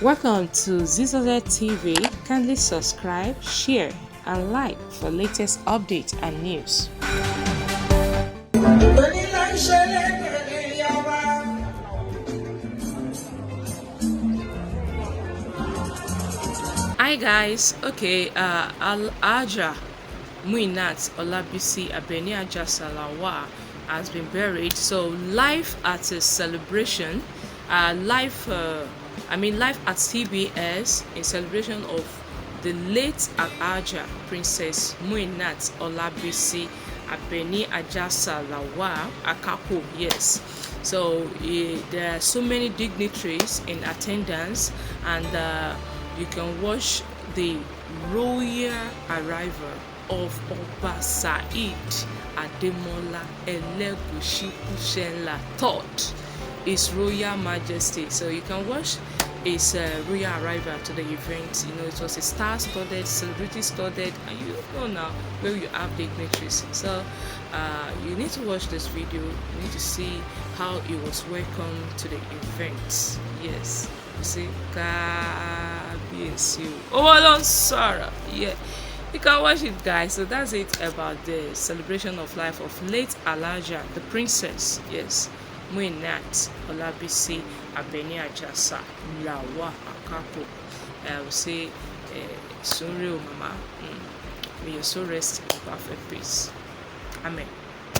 Welcome to Zisodel TV. Kindly subscribe, share, and like for latest updates and news. Hi guys, okay, Muinat, Olabisi, Abeni, Ajasa, has been buried. So life at a celebration, life at CBS in celebration of the late Princess Muinat Olabisi Abeni Ajasa Lawal-Akapo. Yes. So there are so many dignitaries in attendance, and you can watch the royal arrival of Oba Said Ademola Elegushi Kushenla III, His Royal Majesty. So you can watch his royal arrival to the event. You know, it was a star-studded, celebrity-studded, and you know now where you have dignitaries. So you need to watch this video. You need to see how he was welcomed to the event. Yes, you see, oh, Sarah, yeah. You can watch it, guys. So that's it about the celebration of life of late Alaja, the princess. Yes, Muinat Olabisi Abeni Ajasa Lawal-Akapo. I will say, sorry, Mama. May your soul rest in perfect peace. Amen.